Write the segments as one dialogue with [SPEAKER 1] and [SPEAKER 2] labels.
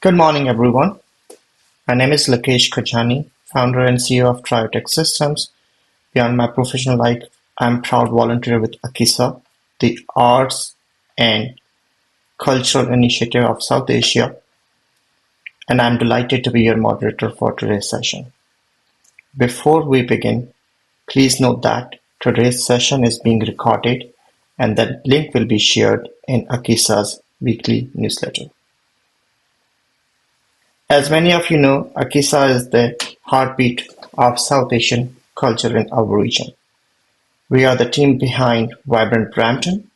[SPEAKER 1] Good morning, everyone. My name is Lakesh Khajani, founder and CEO of Triotech Systems. Beyond my professional life, I'm proud volunteer with ACISA, the Arts and Cultural Initiative of South Asia, and I'm delighted to be your moderator for today's session. Before we begin, please note that today's session is being recorded and the link will be shared in ACISA's weekly newsletter. As many of you know, ACISA is the heartbeat of South Asian culture in our region. We are the team behind Vibrant Brampton,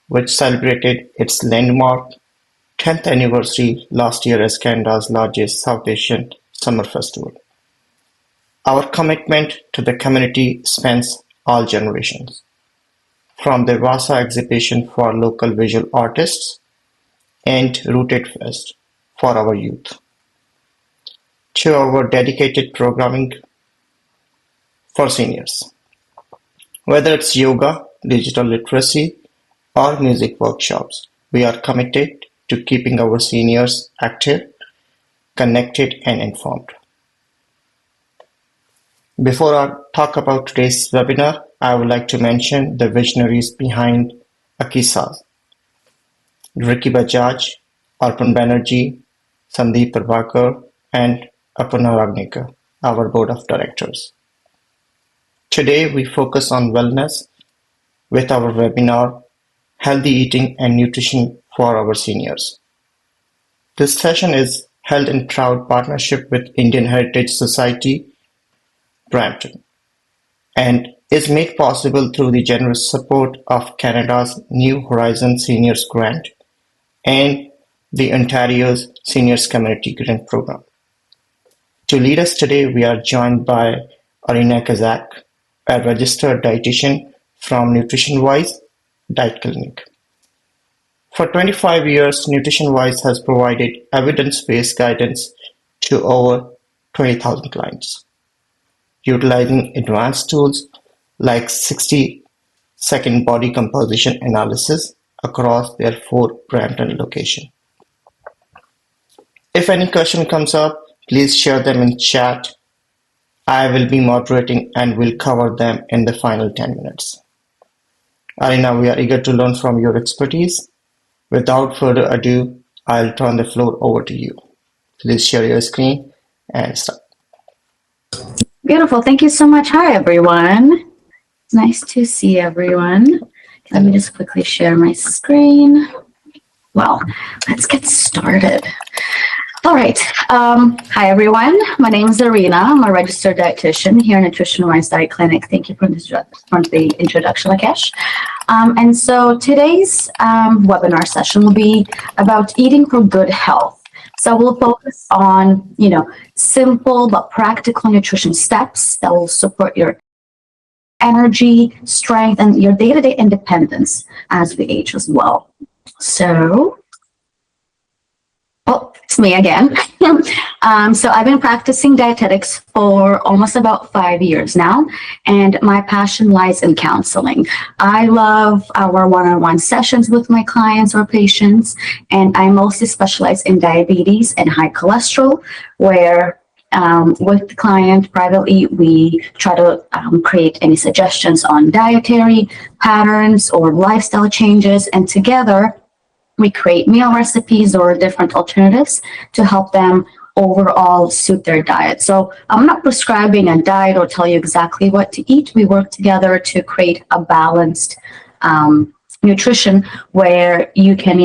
[SPEAKER 1] which celebrated its landmark 10th anniversary last year as Canada's largest South Asian summer festival. Our commitment to the community spans all generations, from the Vasa exhibition for local visual artists and Rooted Fest for our youth, to our dedicated programming for seniors. Whether it's yoga, digital literacy, or music workshops, we are committed to keeping our seniors active, connected, and informed. Before I talk about today's webinar, I would like to mention the visionaries behind ACISA: Ricky Bajaj, Arpan Banerjee, Sandeep Prabhakar, and Aparna Ragnikar, our board of directors. Today we focus on wellness with our webinar, Healthy Eating and Nutrition for Our Seniors. This session is held in proud partnership with Indian Heritage Society, Brampton, and is made possible through the generous support of Canada's New Horizons Seniors Grant and the Ontario's Seniors Community Grant Program. To lead us today, we are joined by Arina Cazac, a registered dietitian from Nutritionwize Diet Clinic. For 25 years, Nutritionwize has provided evidence-based guidance to over 20,000 clients, utilizing advanced tools like 60-second body composition analysis across their 4 Brampton locations. If any question comes up, please share them in chat. I will be moderating and will cover them in the final 10 minutes. Arina, we are eager to learn from your expertise. Without further ado, I'll turn the floor over to you. Please share your screen and start.
[SPEAKER 2] Beautiful. Thank you so much. Hi, everyone. It's nice to see everyone. Let me just quickly share my screen. Well, let's get started. All right. Hi, everyone. My name is Arina. I'm a registered dietitian here in Nutritionwize Diet Clinic. Thank you for the introduction, Lakesh. And so today's webinar session will be about eating for good health. So we'll focus on, simple but practical nutrition steps that will support your energy, strength, and your day-to-day independence as we age as well. So, it's me again. So I've been practicing dietetics for almost about 5 years now, and my passion lies in counseling. I love our one-on-one sessions with my clients or patients, and I mostly specialize in diabetes and high cholesterol, where with the client privately, we try to create any suggestions on dietary patterns or lifestyle changes, and together we create meal recipes or different alternatives to help them overall suit their diet. So I'm not prescribing a diet or tell you exactly what to eat. We work together to create a balanced nutrition where you can,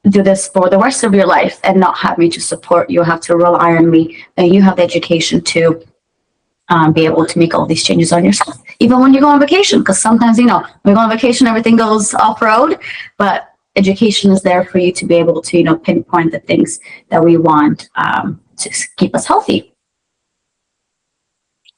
[SPEAKER 2] do this for the rest of your life and not have me to support you, have to rely on me, and you have the education to be able to make all these changes on yourself, even when you go on vacation, because sometimes, when we go on vacation, everything goes off-road, but education is there for you to be able to, pinpoint the things that we want to keep us healthy.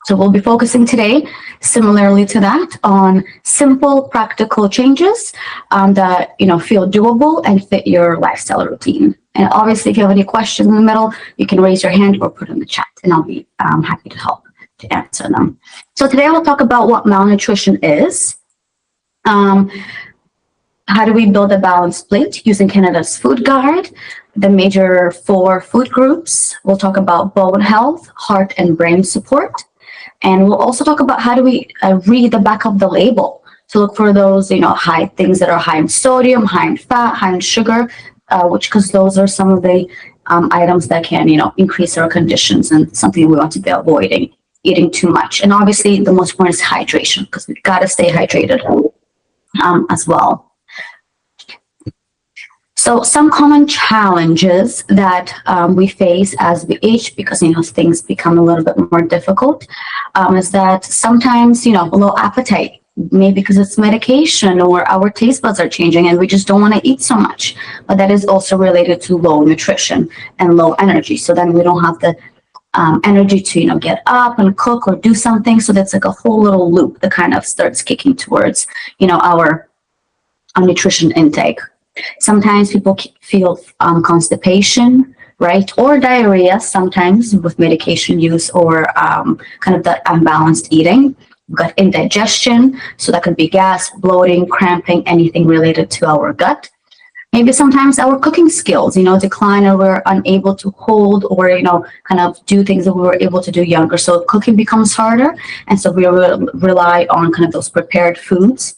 [SPEAKER 2] So we'll be focusing today, similarly to that, on simple, practical changes that, feel doable and fit your lifestyle routine. And obviously, if you have any questions in the middle, you can raise your hand or put in the chat, and I'll be happy to help to answer them. So today we'll talk about what malnutrition is. How do we build a balanced plate using Canada's food guide? the major 4 food groups. We'll talk about bone health, heart and brain support. And we'll also talk about how do we read the back of the label to look for those, high things that are high in sodium, high in fat, high in sugar, because those are some of the items that can, increase our conditions and something we want to be avoiding, eating too much. And obviously the most important is hydration, because we've got to stay hydrated as well. So some common challenges that we face as we age, because things become a little bit more difficult, is that sometimes low appetite, maybe because it's medication or our taste buds are changing and we just don't want to eat so much. But that is also related to low nutrition and low energy. So then we don't have the energy to get up and cook or do something. So that's like a whole little loop that kind of starts kicking towards our nutrition intake. Sometimes people feel constipation, right? Or diarrhea sometimes with medication use or kind of that unbalanced eating. We've got indigestion, so that could be gas, bloating, cramping, anything related to our gut. Maybe sometimes our cooking skills, decline, or we're unable to hold or, kind of do things that we were able to do younger. So cooking becomes harder. And so we rely on kind of those prepared foods.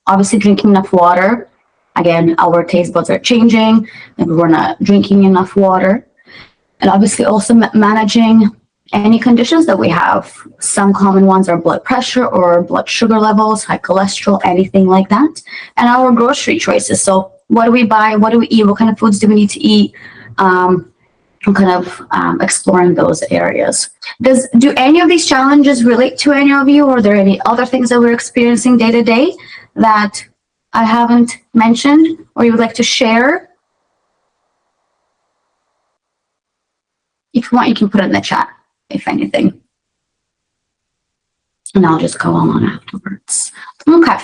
[SPEAKER 2] Obviously, drinking enough water. Again, our taste buds are changing and we're not drinking enough water. And obviously also managing any conditions that we have. Some common ones are blood pressure or blood sugar levels, high cholesterol, anything like that. And our grocery choices. So what do we buy? What do we eat? What kind of foods do we need to eat? Exploring those areas. Do any of these challenges relate to any of you? Or are there any other things that we're experiencing day to day that I haven't mentioned or you would like to share? If you want, you can put it in the chat, if anything. And I'll just go on afterwards. Okay,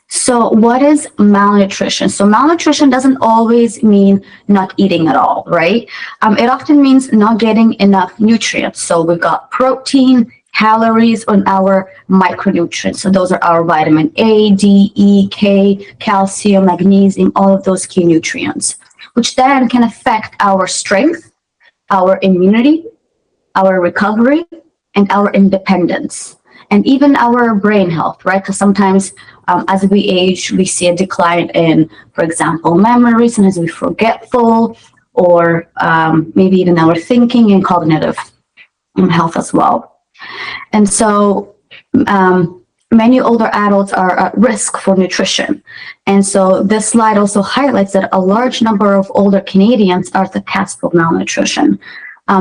[SPEAKER 2] so what is malnutrition? So malnutrition doesn't always mean not eating at all, right? It often means not getting enough nutrients. So we've got protein, calories, and our micronutrients. So those are our vitamin A, D, E, K, calcium, magnesium, all of those key nutrients, which then can affect our strength, our immunity, our recovery, and our independence, and even our brain health, right? Because sometimes as we age, we see a decline in, for example, memory, sometimes we're forgetful, or maybe even our thinking and cognitive health as well. And so many older adults are at risk for nutrition. And so this slide also highlights that a large number of older Canadians are at the cusp of malnutrition.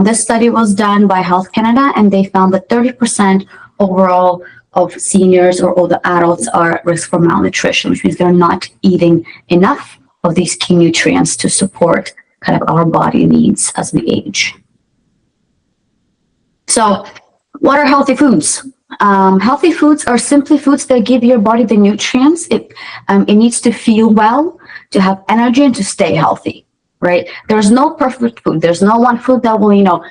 [SPEAKER 2] This study was done by Health Canada, and they found that 30% overall of seniors or older adults are at risk for malnutrition, which means they're not eating enough of these key nutrients to support kind of our body needs as we age. So what are healthy foods? Healthy foods are simply foods that give your body the nutrients. It needs to feel well, to have energy, and to stay healthy, right? There's no perfect food. There's no one food that will,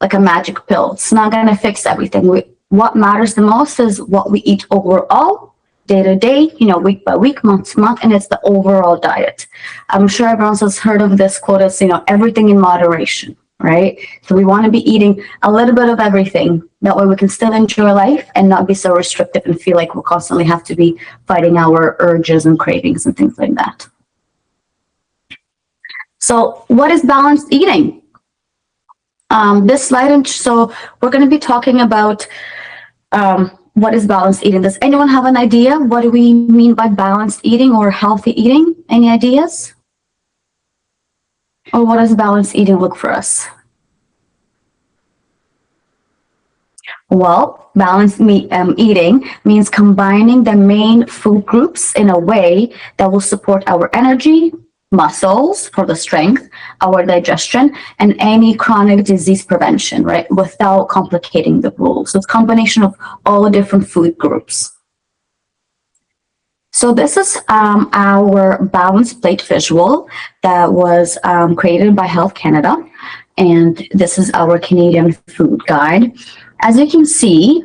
[SPEAKER 2] like a magic pill. It's not going to fix everything. What matters the most is what we eat overall, day to day, week by week, month to month, and it's the overall diet. I'm sure everyone has heard of this quote as, everything in moderation. Right? So we want to be eating a little bit of everything. That way we can still enjoy life and not be so restrictive and feel like we'll constantly have to be fighting our urges and cravings and things like that. So what is balanced eating? This slide, so we're going to be talking about what is balanced eating. Does anyone have an idea? What do we mean by balanced eating or healthy eating? Any ideas? Or what does balanced eating look for us? Well, balanced eating means combining the main food groups in a way that will support our energy, muscles for the strength, our digestion, and any chronic disease prevention, right? Without complicating the rules. So it's a combination of all the different food groups. So this is our balanced plate visual that was created by Health Canada, and this is our Canadian food guide. As you can see,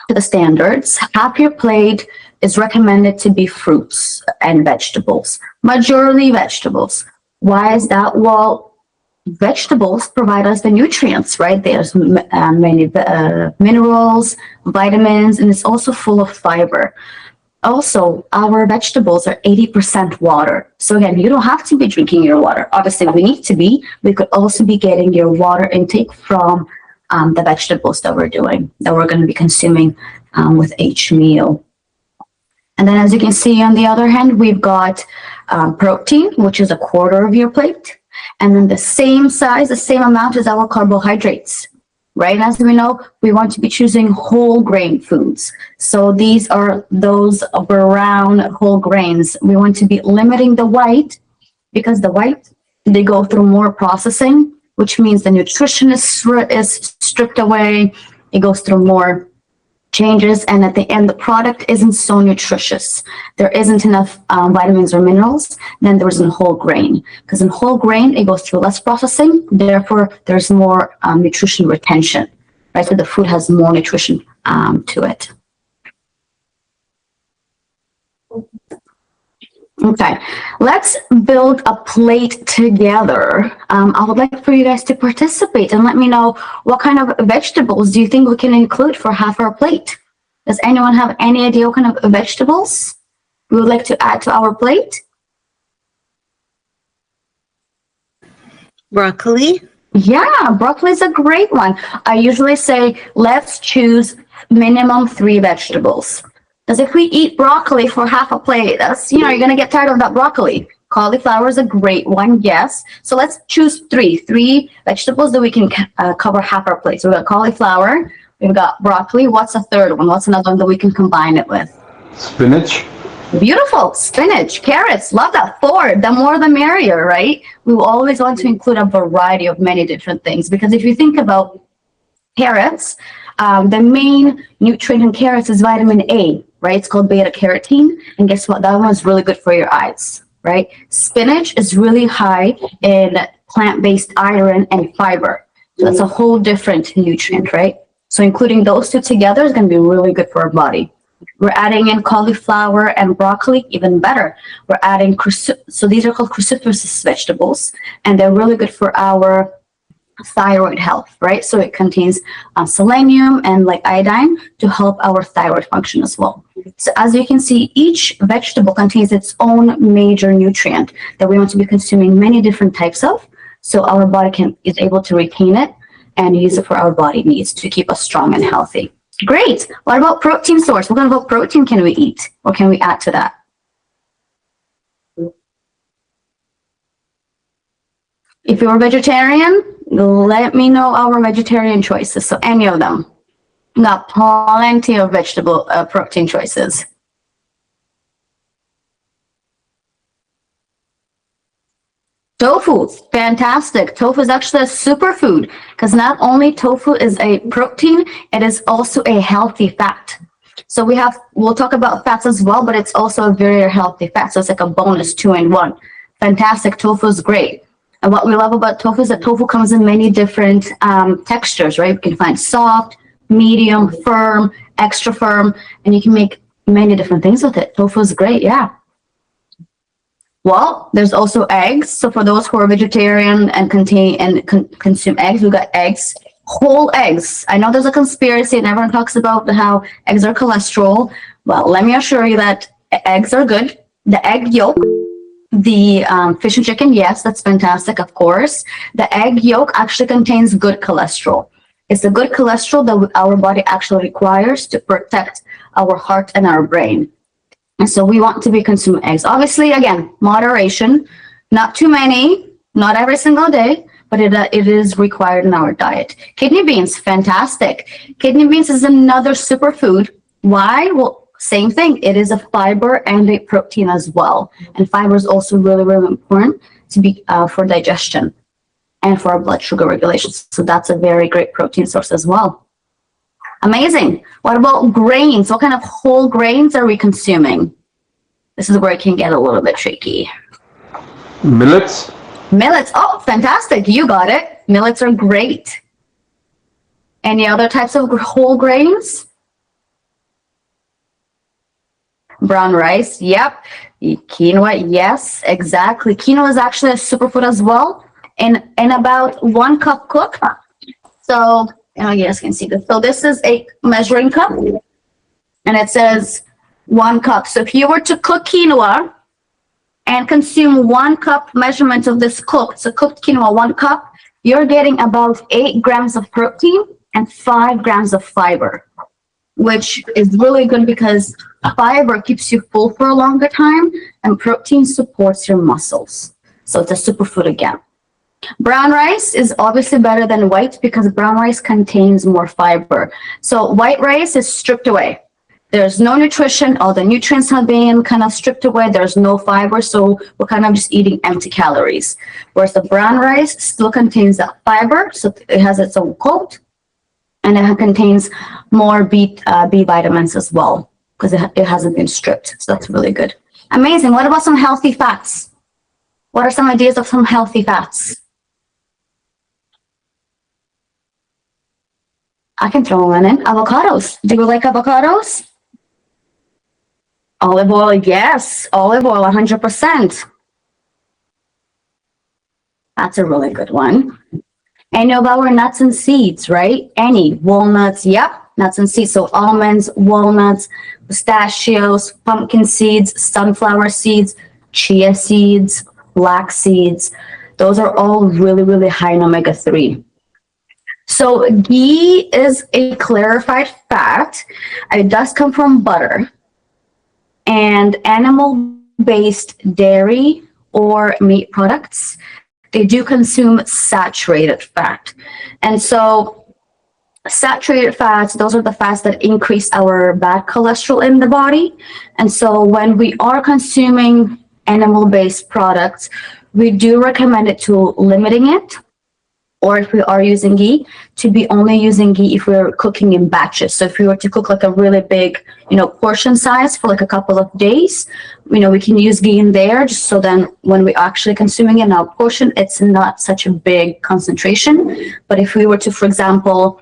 [SPEAKER 2] the standards, half your plate is recommended to be fruits and vegetables, majority vegetables, Why is that? Well, vegetables provide us the nutrients, right? There's many minerals, vitamins, and it's also full of fiber. Also, our vegetables are 80% water. So again, you don't have to be drinking your water. Obviously, we need to be. We could also be getting your water intake from the vegetables that we're going to be consuming with each meal. And then as you can see on the other hand, we've got protein, which is a quarter of your plate. And then the same size, the same amount as our carbohydrates, right? And as we know, we want to be choosing whole grain foods. So these are those brown whole grains. We want to be limiting the white because the white, they go through more processing, which means the nutrition is stripped away. It goes through more changes, and at the end the product isn't so nutritious. There isn't enough vitamins or minerals than there's in whole grain, because in whole grain it goes through less processing, therefore there's more nutrition retention, right? So the food has more nutrition to it. Okay, let's build a plate together. I would like for you guys to participate and let me know what kind of vegetables do you think we can include for half our plate? Does anyone have any idea what kind of vegetables we would like to add to our plate?
[SPEAKER 3] Broccoli?
[SPEAKER 2] Yeah, broccoli is a great one. I usually say, let's choose minimum 3 vegetables. Because if we eat broccoli for half a plate, that's, you're going to get tired of that broccoli. Cauliflower is a great one, yes. So let's choose three vegetables that we can cover half our plate. So we've got cauliflower, we've got broccoli. What's a third one? What's another one that we can combine it with?
[SPEAKER 4] Spinach.
[SPEAKER 2] Beautiful. Spinach, carrots, love that. 4, the more the merrier, right? We will always want to include a variety of many different things, because if you think about carrots, the main nutrient in carrots is vitamin A, right? It's called beta carotene. And guess what? That one's really good for your eyes, right? Spinach is really high in plant-based iron and fiber. So that's a whole different nutrient, right? So including those 2 together is going to be really good for our body. We're adding in cauliflower and broccoli, even better. We're adding, so these are called cruciferous vegetables, and they're really good for our thyroid health, right? So it contains selenium and like iodine to help our thyroid function as well. So as you can see, each vegetable contains its own major nutrient that we want to be consuming many different types of, so our body is able to retain it and use it for our body needs to keep us strong and healthy. Great. What about protein source? What kind of protein can we eat? What can we add to that? If you're a vegetarian, let me know our vegetarian choices. So any of them. Got plenty of vegetable protein choices. Tofu, fantastic. Tofu is actually a superfood because not only tofu is a protein, it is also a healthy fat. So we'll talk about fats as well, but it's also a very healthy fat. So it's like a bonus 2-in-1. Fantastic. Tofu is great. And what we love about tofu is that tofu comes in many different textures, right? You can find soft, medium, firm, extra firm, and you can make many different things with it. Tofu is great, yeah. Well, there's also eggs. So for those who are vegetarian and consume eggs, we've got eggs, whole eggs. I know there's a conspiracy and everyone talks about how eggs are cholesterol. Well, let me assure you that eggs are good. The egg yolk, the fish and chicken, yes, that's fantastic, of course. The egg yolk actually contains good cholesterol. It's the good cholesterol that our body actually requires to protect our heart and our brain. And so we want to be consuming eggs. Obviously, again, moderation, not too many, not every single day, but it is required in our diet. Kidney beans, fantastic. Kidney beans is another superfood. Why? Well, same thing. It is a fiber and a protein as well. And fiber is also really, really important to be for digestion and for our blood sugar regulation. So that's a very great protein source as well. Amazing. What about grains? What kind of whole grains are we consuming? This is where it can get a little bit tricky.
[SPEAKER 4] Millets.
[SPEAKER 2] Millets. Oh, fantastic. You got it. Millets are great. Any other types of whole grains? Brown rice. Yep. Quinoa, yes, exactly. Quinoa is actually a superfood as well. In about 1 cup cook. So, you guys can see this. So this is a measuring cup, and it says 1 cup. So if you were to cook quinoa and consume 1 cup measurement of this cooked, so cooked quinoa, 1 cup, you're getting about 8 grams of protein and 5 grams of fiber, which is really good because fiber keeps you full for a longer time and protein supports your muscles. So it's a superfood again. Brown rice is obviously better than white because brown rice contains more fiber. So white rice is stripped away. There's no nutrition. All the nutrients have been kind of stripped away. There's no fiber. So we're kind of just eating empty calories. Whereas the brown rice still contains that fiber. So it has its own coat. And it contains more B vitamins as well because it hasn't been stripped. So that's really good. Amazing. What about some healthy fats? What are some ideas of some healthy fats? I can throw one in. Avocados. Do you like avocados? Olive oil, yes. Olive oil, 100%. That's a really good one. Any of our nuts and seeds, right? Any. Walnuts, yep. Nuts and seeds. So almonds, walnuts, pistachios, pumpkin seeds, sunflower seeds, chia seeds, flax seeds. Those are all really, really high in omega-3. So ghee is a clarified fat. It does come from butter. And animal-based dairy or meat products, they do consume saturated fat. And so saturated fats, those are the fats that increase our bad cholesterol in the body. And so when we are consuming animal-based products, we do recommend it to limiting it. Or if we are using ghee, to be only using ghee if we're cooking in batches. So if we were to cook like a really big, portion size for like a couple of days, we can use ghee in there just so then when we're actually consuming it in our portion, it's not such a big concentration. But if we were to, for example,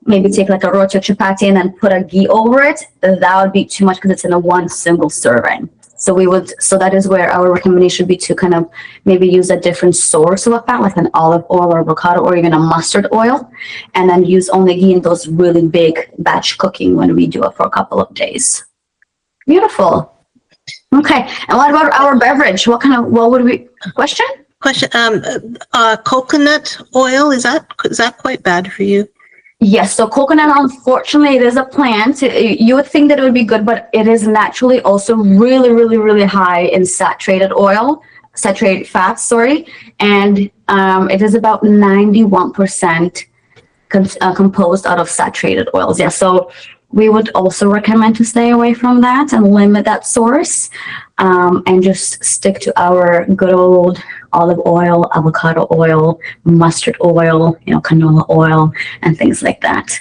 [SPEAKER 2] maybe take like a roti or chapati and then put a ghee over it, that would be too much because it's in a one single serving. So that is where our recommendation would be to kind of maybe use a different source of a fat, like an olive oil or avocado or even a mustard oil, and then use only ghee in those really big batch cooking when we do it for a couple of days. Beautiful. Okay. And what about our beverage? What would we, question?
[SPEAKER 3] Coconut oil, is that quite bad for you?
[SPEAKER 2] Yes, so coconut, unfortunately, it is a plant. You would think that it would be good, but it is naturally also really, really, really high in saturated fats, and it is about 91% composed out of saturated oils. Yeah, so we would also recommend to stay away from that and limit that source, and just stick to our good old olive oil, avocado oil, mustard oil, canola oil, and things like that.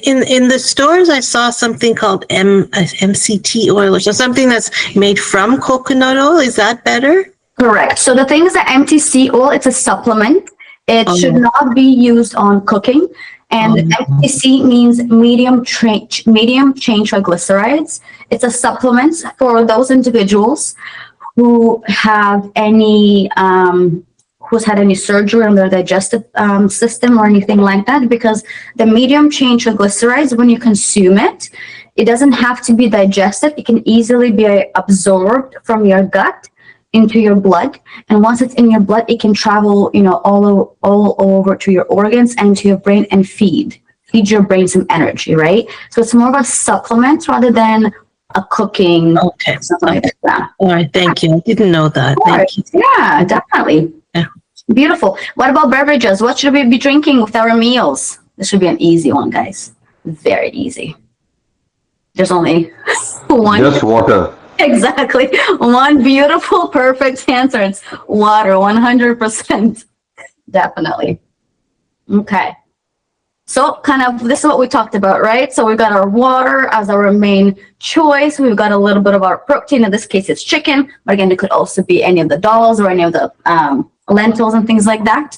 [SPEAKER 3] In the stores, I saw something called MCT oil or something that's made from coconut oil. Is that better?
[SPEAKER 2] Correct. So the thing is that MCT oil, it's a supplement. It should not be used on cooking. And MCT means medium chain triglycerides. It's a supplement for those individuals who have who's had any surgery on their digestive system or anything like that, because the medium chain triglycerides, when you consume it, it doesn't have to be digested. It can easily be absorbed from your gut into your blood, and once it's in your blood, it can travel, all over to your organs and to your brain and feed your brain some energy, right? So it's more of a supplement rather than a cooking.
[SPEAKER 3] Okay.
[SPEAKER 2] Something like that.
[SPEAKER 3] All right. Thank you. I didn't know that. Thank you.
[SPEAKER 2] Yeah, definitely.
[SPEAKER 3] Yeah.
[SPEAKER 2] Beautiful. What about beverages? What should we be drinking with our meals? This should be an easy one, guys. Very easy. There's only one.
[SPEAKER 4] Just water.
[SPEAKER 2] Exactly. One beautiful, perfect answer. It's water, 100%. Definitely. Okay. So this is what we talked about, right? So we've got our water as our main choice. We've got a little bit of our protein. In this case, it's chicken. But again, it could also be any of the dals or any of the lentils and things like that.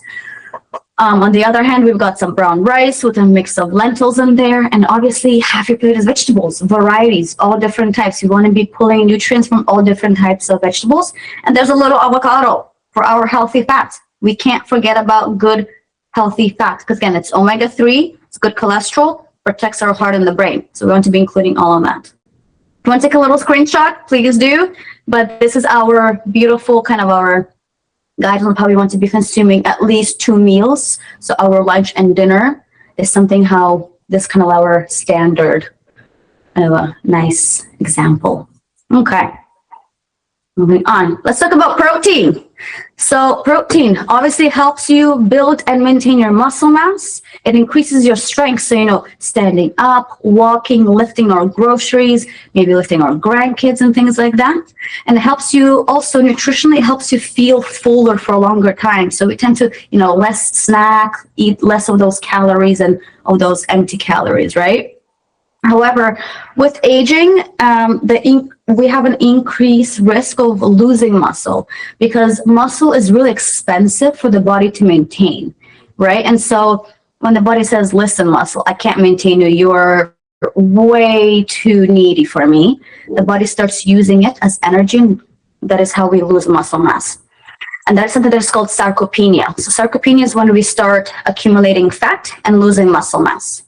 [SPEAKER 2] On the other hand, we've got some brown rice with a mix of lentils in there. And obviously, half your plate is vegetables, varieties, all different types. You want to be pulling nutrients from all different types of vegetables. And there's a little avocado for our healthy fats. We can't forget about good, healthy fats because, again, it's omega-3, it's good cholesterol, protects our heart and the brain. So we want to be including all of that. If you want to take a little screenshot, please do. But this is our beautiful kind of our guide on how we want to be consuming at least 2 meals. So our lunch and dinner is something how this kind of our standard of a nice example. Okay. Moving on. Let's talk about protein. So protein obviously helps you build and maintain your muscle mass. It increases your strength. So, standing up, walking, lifting our groceries, maybe lifting our grandkids and things like that. And it helps you also nutritionally, it helps you feel fuller for a longer time. So we tend to, less snack, eat less of those calories and of those empty calories, right? However, with aging, we have an increased risk of losing muscle because muscle is really expensive for the body to maintain, right? And so when the body says, listen, muscle, I can't maintain you, you're way too needy for me, the body starts using it as energy. And that is how we lose muscle mass. And that's something that's called sarcopenia. So sarcopenia is when we start accumulating fat and losing muscle mass.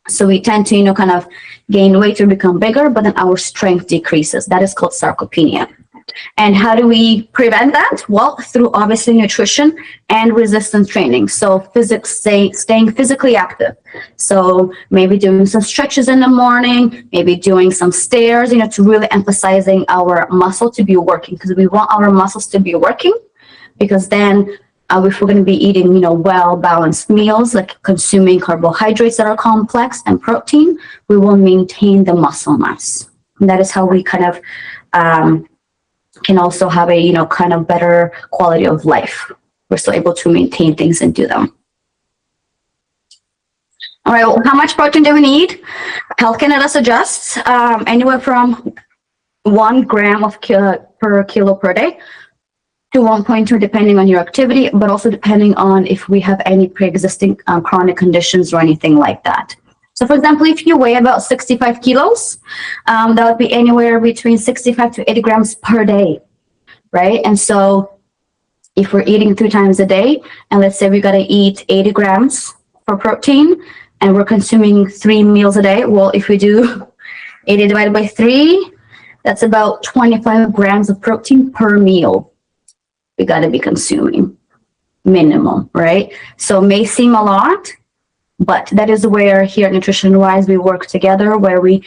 [SPEAKER 2] So we tend to, kind of gain weight or become bigger, but then our strength decreases. That is called sarcopenia. And how do we prevent that? Well, through obviously nutrition and resistance training. So staying physically active. So maybe doing some stretches in the morning, maybe doing some stairs, to really emphasizing our muscle to be working because we want our muscles to be working because then if we're going to be eating, well-balanced meals, like consuming carbohydrates that are complex and protein, we will maintain the muscle mass. And that is how we kind of can also have a, kind of better quality of life. We're still able to maintain things and do them. All right, well, how much protein do we need? Health Canada suggests anywhere from 1 gram per kilo per day to 1.2 depending on your activity, but also depending on if we have any pre-existing chronic conditions or anything like that. So for example, if you weigh about 65 kilos, that would be anywhere between 65 to 80 grams per day, right? And so if we're eating 3 times a day, and let's say we got to eat 80 grams for protein, and we're consuming 3 meals a day, well, if we do 80 divided by 3, that's about 25 grams of protein per meal. We got to be consuming minimum, right? So it may seem a lot, but that is where here at Nutritionwize we work together, where we,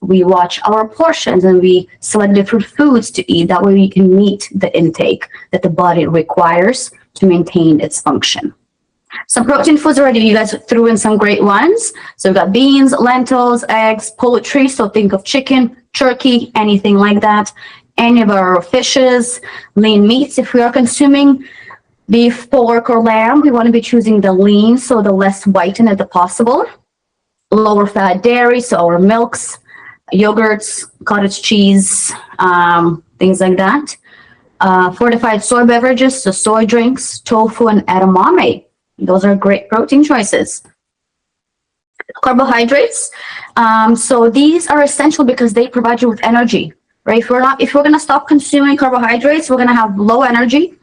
[SPEAKER 2] we watch our portions and we select different foods to eat. That way we can meet the intake that the body requires to maintain its function. Some protein foods already, you guys threw in some great ones. So we've got beans, lentils, eggs, poultry. So think of chicken, turkey, anything like that. Any of our fishes, lean meats. If we are consuming beef, pork, or lamb, we want to be choosing the lean, so the less whitened as possible. Lower fat dairy, so our milks, yogurts, cottage cheese, things like that. Fortified soy beverages, so soy drinks, tofu, and edamame. Those are great protein choices. Carbohydrates. So these are essential because they provide you with energy. Right? If we're gonna stop consuming carbohydrates, we're gonna have low energy.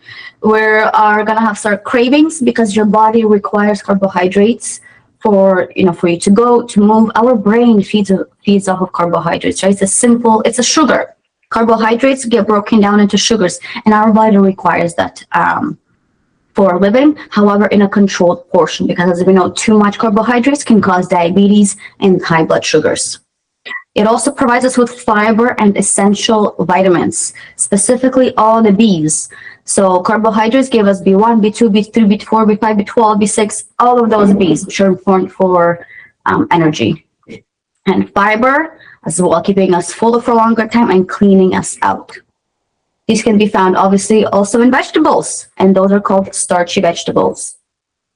[SPEAKER 2] We are gonna have start cravings because your body requires carbohydrates for you to move. Our brain feeds off of carbohydrates, right? It's a sugar. Carbohydrates get broken down into sugars, and our body requires that for living. However, in a controlled portion, because as we know, too much carbohydrates can cause diabetes and high blood sugars. It also provides us with fiber and essential vitamins, specifically all the Bs. So carbohydrates give us B1, B2, B3, B4, B5, B12, B6, all of those Bs, which are important for energy. And fiber, as well, keeping us fuller for a longer time and cleaning us out. These can be found, obviously, also in vegetables, and those are called starchy vegetables.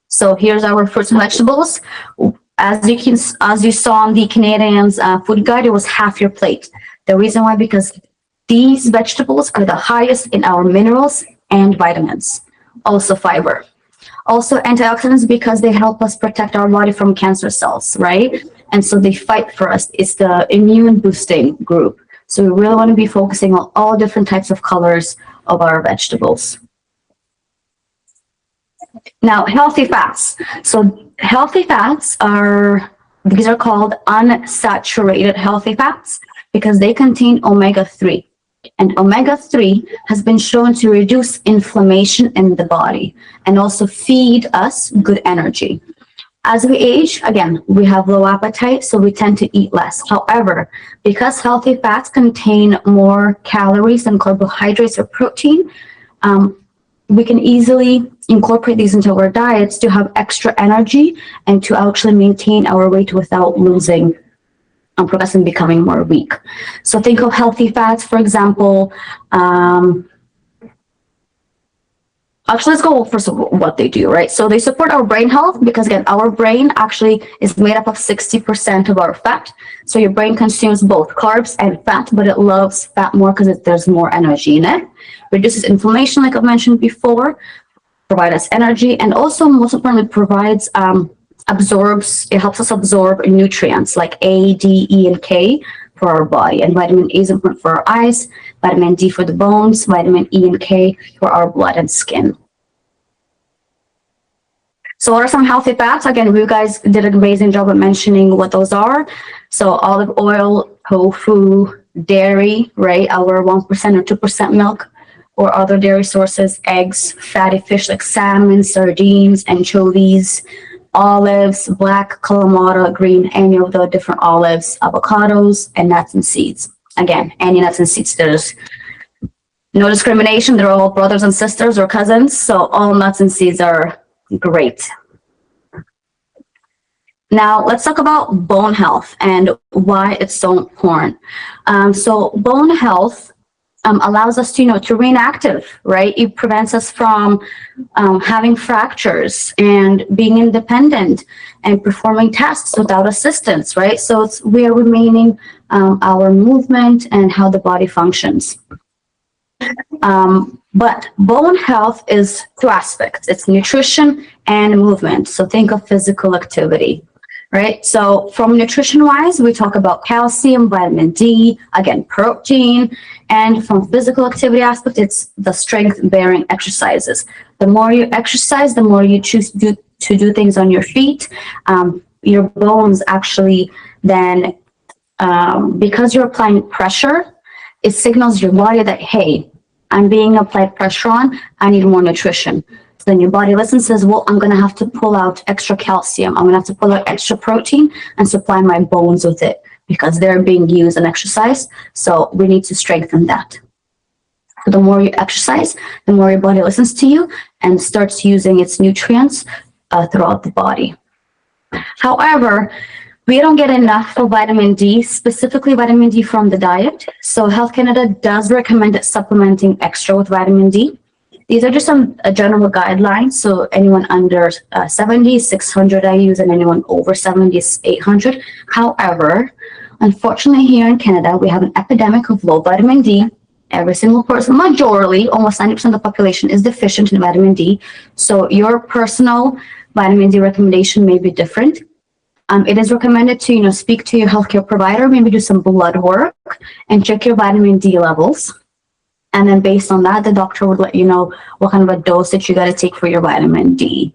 [SPEAKER 2] So here's our fruits and vegetables. As you saw on the Canadian's food guide, it was half your plate. The reason why, because these vegetables are the highest in our minerals and vitamins, also fiber. Also antioxidants because they help us protect our body from cancer cells, right? And so they fight for us. It's the immune boosting group. So we really want to be focusing on all different types of colors of our vegetables. Now, healthy fats. So healthy fats these are called unsaturated healthy fats because they contain omega-3. And omega-3 has been shown to reduce inflammation in the body and also feed us good energy. As we age, again, we have low appetite, so we tend to eat less. However, because healthy fats contain more calories than carbohydrates or protein, we can easily incorporate these into our diets to have extra energy and to actually maintain our weight without losing and progressing becoming more weak. So think of healthy fats, for example. Actually, let's go first of all what they do, right? So they support our brain health because, again, our brain actually is made up of 60% of our fat. So your brain consumes both carbs and fat, but it loves fat more because there's more energy in it. Reduces inflammation, like I mentioned before, provide us energy, and also most importantly provides it helps us absorb nutrients like A, D, E, and K for our body. And vitamin A is important for our eyes, vitamin D for the bones, vitamin E and K for our blood and skin. So what are some healthy fats? Again, you guys did an amazing job of mentioning what those are. So olive oil, tofu, dairy, right? Our 1% or 2% milk, or other dairy sources, eggs, fatty fish like salmon, sardines, anchovies, olives, black, Kalamata, green, any of the different olives, avocados, and nuts and seeds. Again, any nuts and seeds, there's no discrimination. They're all brothers and sisters or cousins. So all nuts and seeds are great. Now let's talk about bone health and why it's so important. So bone health allows us to remain active, right? It prevents us from having fractures and being independent and performing tasks without assistance, right? So we are remaining our movement and how the body functions. But bone health is two aspects. It's nutrition and movement. So think of physical activity. Right. So from Nutritionwize, we talk about calcium, vitamin D, again, protein, and from physical activity aspect, it's the strength bearing exercises. The more you exercise, the more you choose to do things on your feet. Your bones actually then, because you're applying pressure, it signals your body that, hey, I'm being applied pressure on, I need more nutrition. Then your body listens and says, well, I'm going to have to pull out extra calcium. I'm going to have to pull out extra protein and supply my bones with it because they're being used in exercise. So we need to strengthen that. So the more you exercise, the more your body listens to you and starts using its nutrients throughout the body. However, we don't get enough of vitamin D, specifically vitamin D from the diet. So Health Canada does recommend supplementing extra with vitamin D. These are just some general guidelines. So anyone under 70 is 600 IUs and anyone over 70 is 800. However, unfortunately here in Canada, we have an epidemic of low vitamin D. Every single person, majority, almost 90% of the population is deficient in vitamin D. So your personal vitamin D recommendation may be different. It is recommended to, speak to your healthcare provider, maybe do some blood work and check your vitamin D levels. And then based on that, the doctor would let you know what kind of a dosage you got to take for your vitamin D.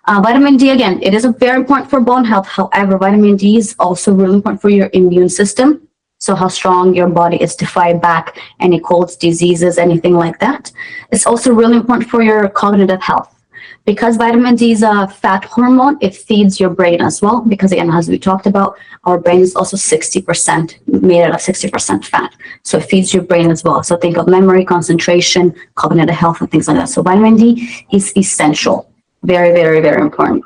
[SPEAKER 2] Vitamin D, again, it is very important for bone health. However, vitamin D is also really important for your immune system. So how strong your body is to fight back any colds, diseases, anything like that. It's also really important for your cognitive health. Because vitamin D is a fat hormone, it feeds your brain as well. Because again, as we talked about, our brain is also 60% made out of 60% fat. So it feeds your brain as well. So think of memory, concentration, cognitive health, and things like that. So vitamin D is essential. Very, very, very important.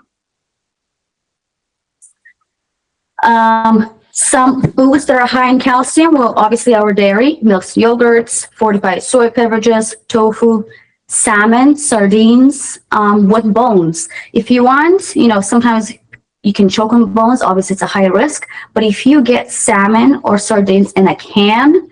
[SPEAKER 2] Some foods that are high in calcium, well, obviously our dairy, milks, yogurts, fortified soy beverages, tofu, salmon, sardines, with bones. If you want, sometimes you can choke on bones. Obviously, it's a high risk. But if you get salmon or sardines in a can,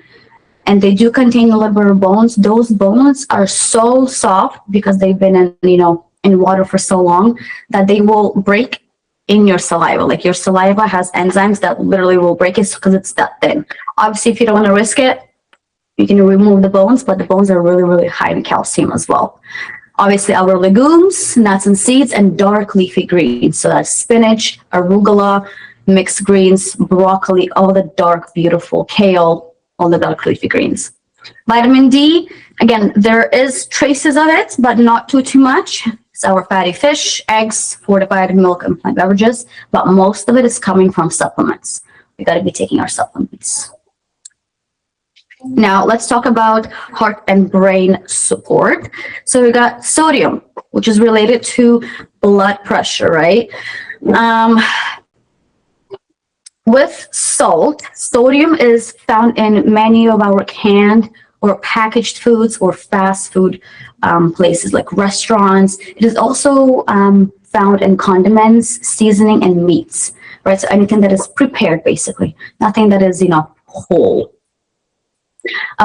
[SPEAKER 2] and they do contain liver bones, those bones are so soft because they've been in, in water for so long that they will break in your saliva. Like your saliva has enzymes that literally will break it because it's that thin. Obviously, if you don't want to risk it, you can remove the bones, but the bones are really, really high in calcium as well. Obviously, our legumes, nuts and seeds, and dark leafy greens. So that's spinach, arugula, mixed greens, broccoli, all the dark, beautiful kale, all the dark leafy greens. Vitamin D, again, there is traces of it, but not too much. It's our fatty fish, eggs, fortified milk, and plant beverages, but most of it is coming from supplements. We got to be taking our supplements. Now, let's talk about heart and brain support. So we got sodium, which is related to blood pressure, right? With salt, sodium is found in many of our canned or packaged foods or fast food places like restaurants. It is also found in condiments, seasoning, and meats, right? So anything that is prepared, basically, nothing that is, whole.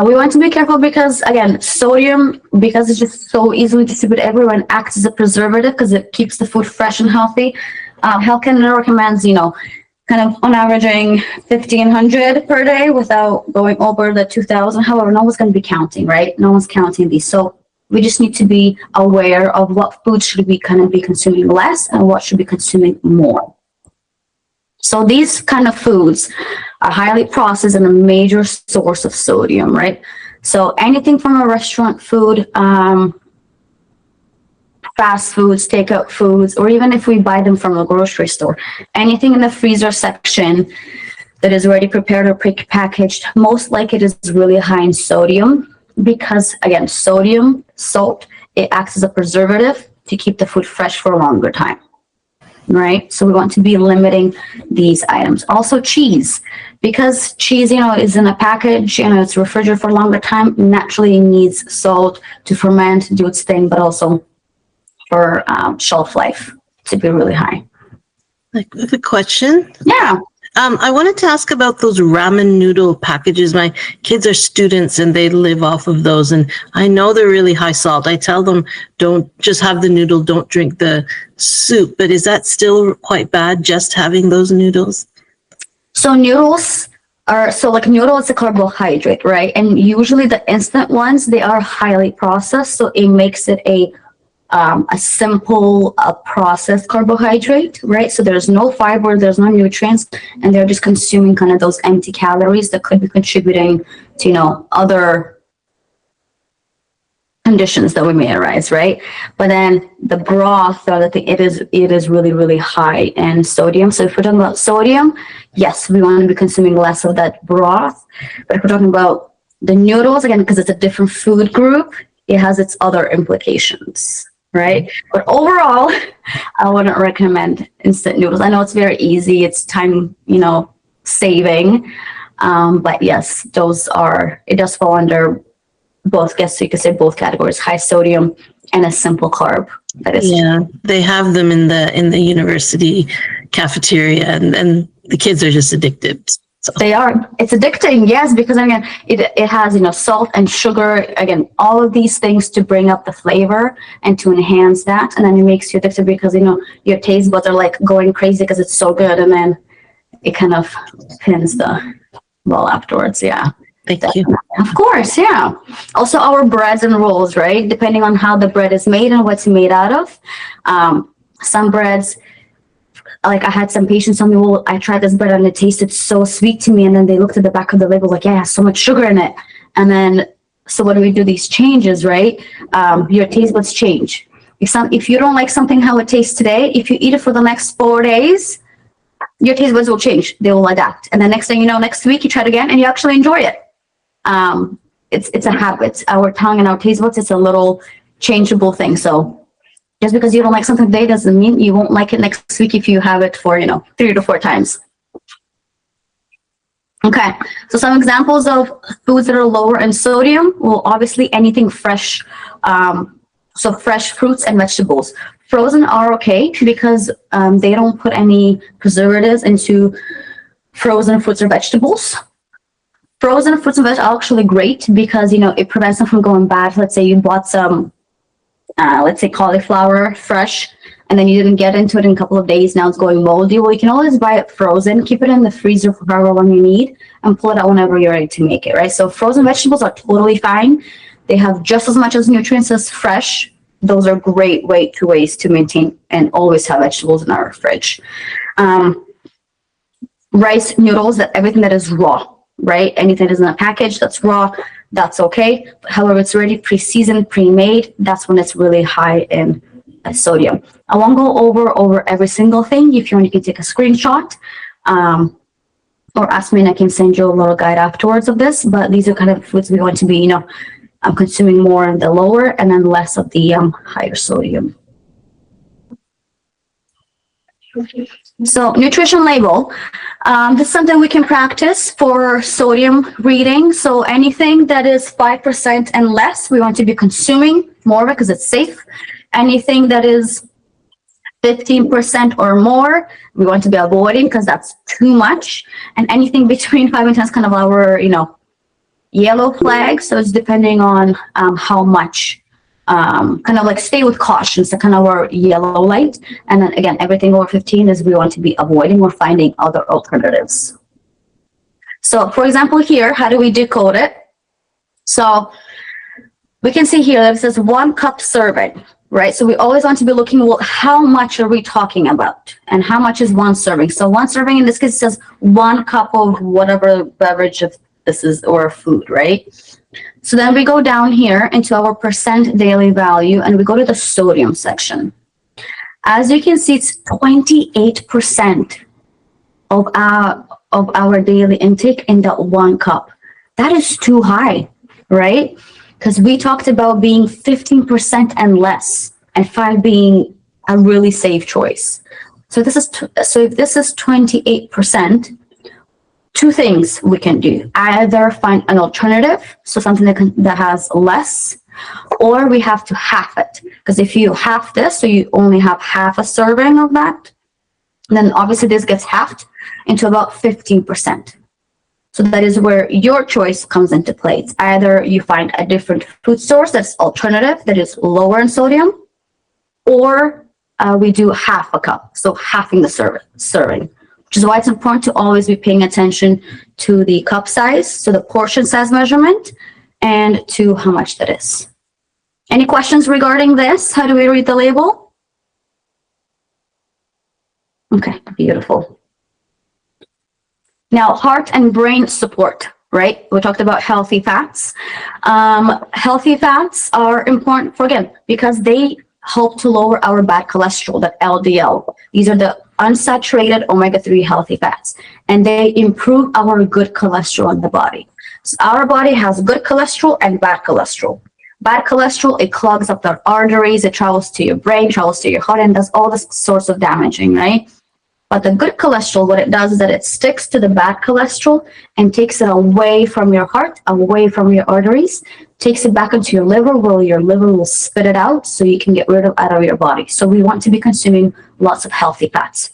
[SPEAKER 2] We want to be careful because, again, sodium, because it's just so easily distributed everywhere and acts as a preservative because it keeps the food fresh and healthy. Health Canada recommends, kind of on averaging 1,500 per day without going over the 2,000. However, no one's going to be counting, right? No one's counting these. So we just need to be aware of what food should we kind of be consuming less and what should be consuming more. So these kind of foods are highly processed and a major source of sodium, right? So anything from a restaurant food, fast foods, takeout foods, or even if we buy them from a grocery store, anything in the freezer section that is already prepared or pre-packaged, most likely it is really high in sodium because, again, sodium, salt, it acts as a preservative to keep the food fresh for a longer time. Right? So we want to be limiting these items. Also cheese, because cheese, is in a package, it's refrigerated for a longer time, naturally it needs salt to ferment, do its thing, but also for shelf life to be really high.
[SPEAKER 3] Like with a question?
[SPEAKER 2] Yeah.
[SPEAKER 3] I wanted to ask about those ramen noodle packages. My kids are students and they live off of those. And I know they're really high salt. I tell them, don't just have the noodle, don't drink the soup. But is that still quite bad, just having those noodles?
[SPEAKER 2] So noodles are, noodle is a carbohydrate, right? And usually the instant ones, they are highly processed. So it makes it a simple processed carbohydrate, right? So there's no fiber, there's no nutrients, and they're just consuming kind of those empty calories that could be contributing to, other conditions that we may arise, right? But then the broth, it is really, really high in sodium. So if we're talking about sodium, yes, we want to be consuming less of that broth. But if we're talking about the noodles, again, because it's a different food group, it has its other implications. Right? But overall, I wouldn't recommend instant noodles. I know it's very easy. It's time, saving. But yes, it does fall under both, so you could say both categories, high sodium and a simple carb.
[SPEAKER 3] Yeah, they have them in the university cafeteria and the kids are just addicted. So.
[SPEAKER 2] They are. It's addicting, yes, because again, it has, salt and sugar, again, all of these things to bring up the flavor and to enhance that. And then it makes you addicted because, your taste buds are like going crazy because it's so good. And then it kind of pins the well afterwards. Yeah.
[SPEAKER 3] Thank you.
[SPEAKER 2] Of course. Yeah. Also our breads and rolls, right? Depending on how the bread is made and what's made out of. Some breads, like I had some patients tell me, well, I tried this bread and it tasted so sweet to me. And then they looked at the back of the label like, yeah, it has so much sugar in it. And then, so when we do these changes, right, your taste buds change. If you don't like something how it tastes today, if you eat it for the next 4 days, your taste buds will change. They will adapt. And the next thing you know, next week you try it again and you actually enjoy it. It's a habit. Our tongue and our taste buds, it's a little changeable thing. So just because you don't like something today doesn't mean you won't like it next week if you have it for, 3 to 4 times. Okay, so some examples of foods that are lower in sodium, well, obviously anything fresh, so fresh fruits and vegetables. Frozen are okay because they don't put any preservatives into frozen fruits or vegetables. Frozen fruits and vegetables are actually great because, it prevents them from going bad. Let's say you bought some let's say cauliflower fresh, and then you didn't get into it in a couple of days, now it's going moldy, well, you can always buy it frozen, keep it in the freezer for however long you need, and pull it out whenever you're ready to make it, right? So frozen vegetables are totally fine. They have just as much as nutrients as fresh. Those are great ways to maintain and always have vegetables in our fridge. Rice noodles, everything that is raw, right? Anything that is in a package that's raw, that's okay. However, it's already pre-seasoned, pre-made, that's when it's really high in sodium. I won't go over every single thing. If you want, you can take a screenshot or ask me and I can send you a little guide afterwards of this, but these are kind of foods we want to be, I'm consuming more in the lower and then less of the higher sodium. So nutrition label, this is something we can practice for sodium reading. So anything that is 5% and less, we want to be consuming more of it because it's safe. Anything that is 15% or more, we want to be avoiding because that's too much. And anything between 5 and 10 is kind of our, yellow flag. So it's depending on how much, kind of like stay with caution. So kind of our yellow light. And then again, everything over 15 is we want to be avoiding or finding other alternatives. So for example, here, how do we decode it? So we can see here that it says 1 cup serving. Right, so we always want to be looking, well, how much are we talking about? And how much is 1 serving? So 1 serving in this case says 1 cup of whatever beverage of this is or food, right? So then we go down here into our percent daily value and we go to the sodium section. As you can see, it's 28% of our daily intake in that 1 cup. That is too high, right? Because we talked about being 15% and less, and 5 being a really safe choice. So this is so if this is 28%, 2 things we can do: either find an alternative, so something that has less, or we have to half it. Because if you half this, so you only have half a serving of that, then obviously this gets halved into about 15%. So that is where your choice comes into play. It's either you find a different food source that's alternative, that is lower in sodium, or we do half a cup, so halving the serving, which is why it's important to always be paying attention to the cup size, so the portion size measurement, and to how much that is. Any questions regarding this? How do we read the label? Okay, beautiful. Now, heart and brain support, right? We talked about healthy fats. Healthy fats are important because they help to lower our bad cholesterol, that LDL. These are the unsaturated omega-3 healthy fats, and they improve our good cholesterol in the body. So our body has good cholesterol and bad cholesterol. Bad cholesterol, it clogs up the arteries, it travels to your brain, travels to your heart, and does all this sorts of damaging, right? But the good cholesterol, what it does is that it sticks to the bad cholesterol and takes it away from your heart, away from your arteries, takes it back into your liver, where your liver will spit it out so you can get rid of it out of your body. So we want to be consuming lots of healthy fats.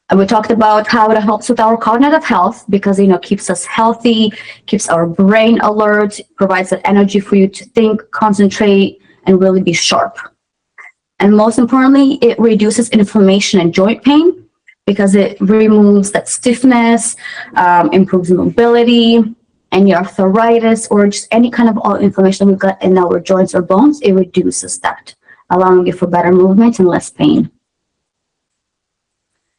[SPEAKER 2] And we talked about how it helps with our cognitive health because, keeps us healthy, keeps our brain alert, provides that energy for you to think, concentrate, and really be sharp. And most importantly, it reduces inflammation and joint pain because it removes that stiffness, improves mobility, any arthritis, or just any kind of inflammation we've got in our joints or bones. It reduces that, allowing you for better movement and less pain.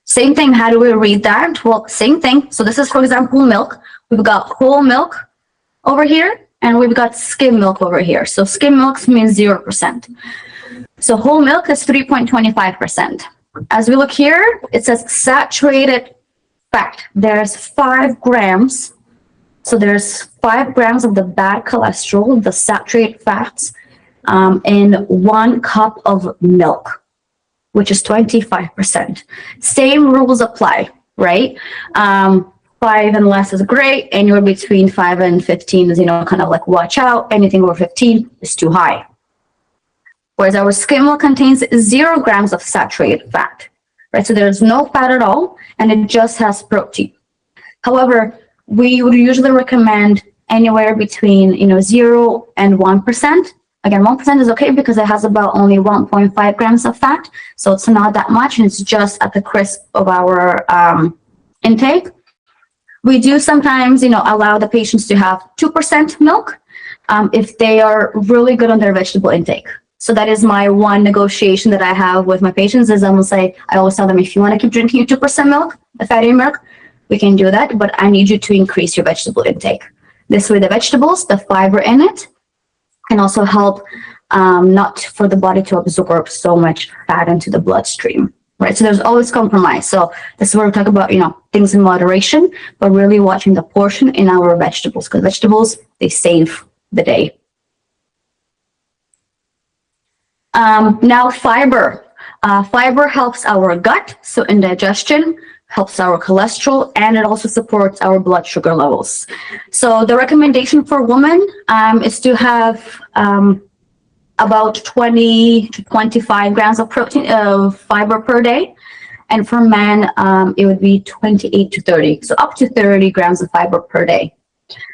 [SPEAKER 2] Same thing, how do we read that? Well, same thing. So this is, for example, milk. We've got whole milk over here, and we've got skim milk over here. So skim milk means 0%. So whole milk is 3.25%. As we look here, it says saturated fat. There's 5 grams. So there's 5 grams of the bad cholesterol, the saturated fats, in 1 cup of milk, which is 25%. Same rules apply, right? 5 and less is great. Anywhere between 5 and 15 is, kind of like watch out. Anything over 15 is too high. Whereas our skim milk contains 0 grams of saturated fat, right? So there's no fat at all, and it just has protein. However, we would usually recommend anywhere between 0 and 1%, Again, 1% is okay because it has about only 1.5 grams of fat. So it's not that much, and it's just at the crisp of our intake. We do sometimes, allow the patients to have 2% milk if they are really good on their vegetable intake. So that is my one negotiation that I have with my patients is I always tell them, if you want to keep drinking your 2% milk, the fatty milk, we can do that, but I need you to increase your vegetable intake. This way the vegetables, the fiber in it, can also help not for the body to absorb so much fat into the bloodstream, right? So there's always compromise. So this is where we talk about, things in moderation, but really watching the portion in our vegetables, because vegetables, they save the day. Now fiber. Fiber helps our gut, so indigestion, helps our cholesterol, and it also supports our blood sugar levels. So the recommendation for women is to have about 20 to 25 grams of protein of fiber per day. And for men, it would be 28 to 30, so up to 30 grams of fiber per day.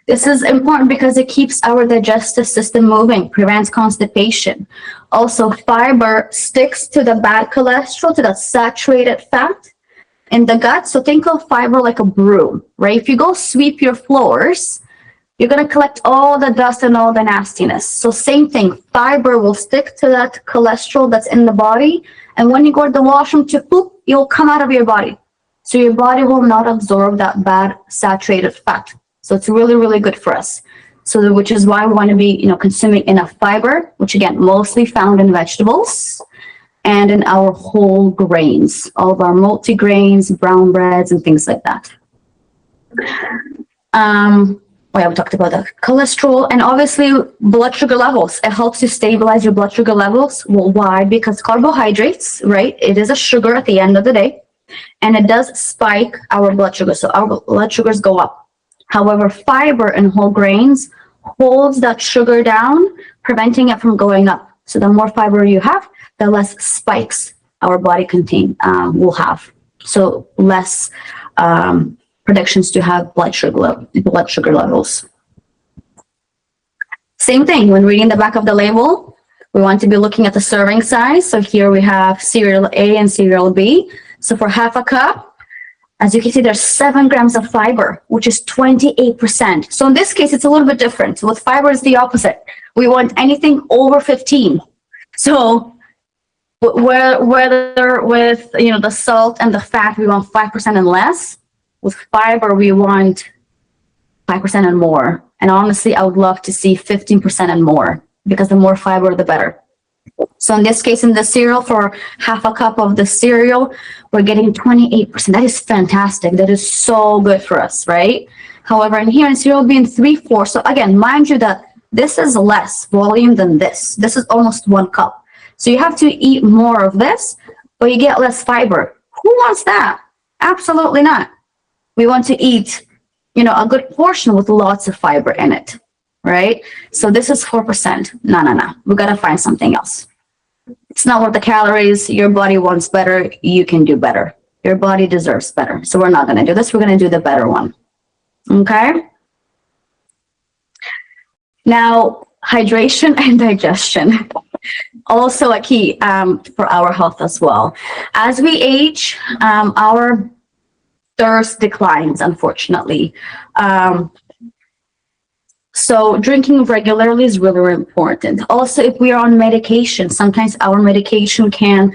[SPEAKER 2] This is important because it keeps our digestive system moving, prevents constipation. Also, fiber sticks to the bad cholesterol, to the saturated fat in the gut. So think of fiber like a broom, right? If you go sweep your floors, you're going to collect all the dust and all the nastiness. So same thing, fiber will stick to that cholesterol that's in the body. And when you go to the washroom to poop, it'll come out of your body. So your body will not absorb that bad saturated fat. So it's really, really good for us. So which is why we want to be, consuming enough fiber, which again, mostly found in vegetables and in our whole grains, all of our multigrains, brown breads, and things like that. We talked about the cholesterol and obviously blood sugar levels. It helps you stabilize your blood sugar levels. Well, why? Because carbohydrates, right? It is a sugar at the end of the day, and it does spike our blood sugar. So our blood sugars go up. However, fiber and whole grains holds that sugar down, preventing it from going up. So the more fiber you have, the less spikes our body will have. So less predictions to have blood sugar levels. Same thing, when reading the back of the label, we want to be looking at the serving size. So here we have cereal A and cereal B. So for half a cup, as you can see, there's 7 grams of fiber, which is 28%. So in this case, it's a little bit different. With fiber, it's the opposite. We want anything over 15. So whether with the salt and the fat, we want 5% and less. With fiber, we want 5% and more. And honestly, I would love to see 15% and more, because the more fiber, the better. So in this case, in the cereal, for half a cup of the cereal, we're getting 28%. That is fantastic. That is so good for us, right? However, in here in cereal being 3/4. So again, mind you that this is less volume than this. This is almost 1 cup. So you have to eat more of this, but you get less fiber. Who wants that? Absolutely not. We want to eat, a good portion with lots of fiber in it, right? So this is 4%. No. We got to find something else. It's not worth the calories. Your body wants better. You can do better. Your body deserves better. So we're not going to do this. We're going to do the better one. Okay. Now, hydration and digestion. Also a key for our health as well. As we age, our thirst declines, unfortunately. So drinking regularly is really, really important. Also, if we are on medication, sometimes our medication can,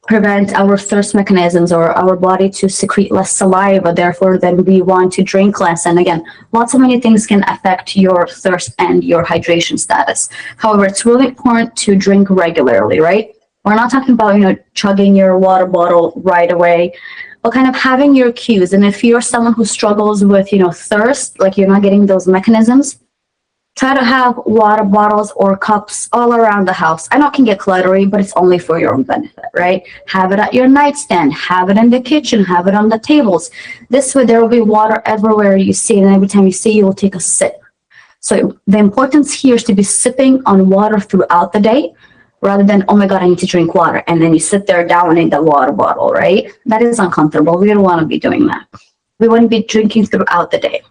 [SPEAKER 2] prevent our thirst mechanisms or our body to secrete less saliva. Therefore, then we want to drink less. And again, lots of many things can affect your thirst and your hydration status. However, it's really important to drink regularly, right? We're not talking about, chugging your water bottle right away, but kind of having your cues. And if you're someone who struggles with, thirst, like you're not getting those mechanisms, try to have water bottles or cups all around the house. I know it can get cluttery, but it's only for your own benefit, right? Have it at your nightstand, have it in the kitchen, have it on the tables. This way there will be water everywhere you see, and every time you see, you will take a sip. So the importance here is to be sipping on water throughout the day, rather than, oh my God, I need to drink water. And then you sit there downing the water bottle, right? That is uncomfortable. We don't want to be doing that. We want to be drinking throughout the day.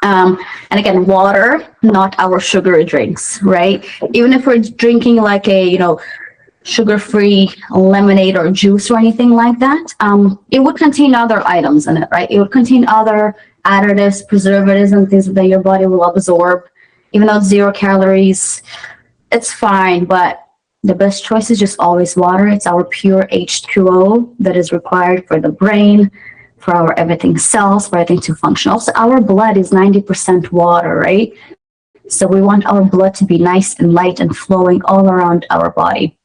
[SPEAKER 2] And again, water, not our sugary drinks, right? Even if we're drinking like a, sugar-free lemonade or juice or anything like that, it would contain other items in it, right? It would contain other additives, preservatives, and things that your body will absorb. Even though it's 0 calories, it's fine, but the best choice is just always water. It's our pure H2O that is required for the brain, for our everything cells, for everything to function. Also, our blood is 90% water, right? So we want our blood to be nice and light and flowing all around our body.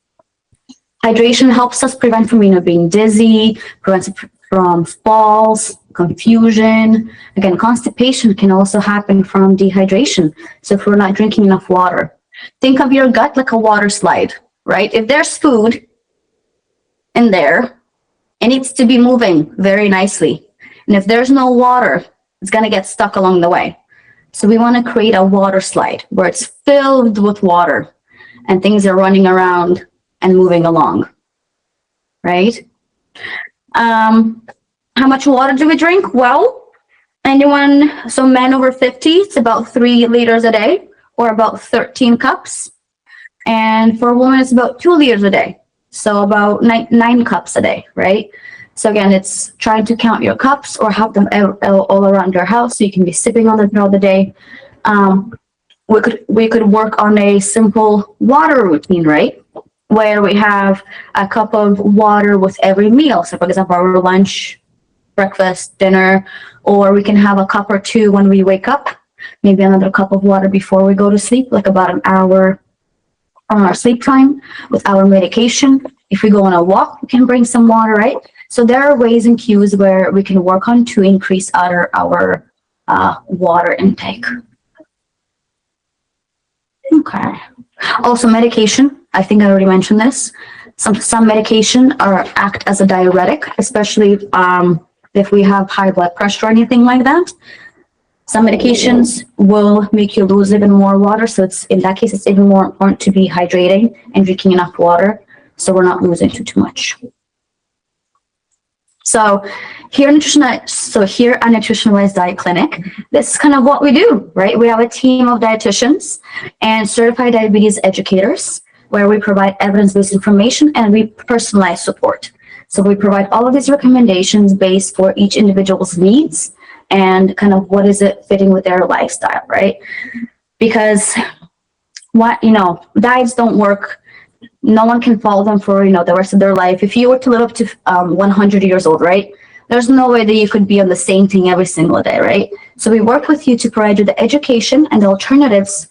[SPEAKER 2] Hydration helps us prevent from, being dizzy, prevents from falls, confusion. Again, constipation can also happen from dehydration. So if we're not drinking enough water, think of your gut like a water slide, right? If there's food in there, it needs to be moving very nicely. And if there's no water, it's going to get stuck along the way. So we want to create a water slide where it's filled with water and things are running around and moving along, right? How much water do we drink? Well, so men over 50, it's about 3 liters a day, or about 13 cups. And for women, it's about 2 liters a day. So about 9 cups a day, right? So again, it's trying to count your cups or have them all around your house so you can be sipping on them throughout the day. We could work on a simple water routine, right? Where we have a cup of water with every meal. So for example, our lunch, breakfast, dinner, or we can have a cup or 2 when we wake up, maybe another cup of water before we go to sleep, like about an hour on our sleep time with our medication. If we go on a walk, we can bring some water, right? So there are ways and cues where we can work on to increase our water intake. Okay. Also medication. I think I already mentioned this. Some medication act as a diuretic, especially if we have high blood pressure or anything like that. Some medications will make you lose even more water. So in that case, it's even more important to be hydrating and drinking enough water so we're not losing too much. So here at Nutritionwize Diet Clinic, this is kind of what we do, right? We have a team of dietitians and certified diabetes educators where we provide evidence-based information and we personalize support. So we provide all of these recommendations based for each individual's needs and kind of what is it fitting with their lifestyle, right? Because diets don't work. No one can follow them for, the rest of their life. If you were to live up to 100 years old, right? There's no way that you could be on the same thing every single day, right? So we work with you to provide you the education and the alternatives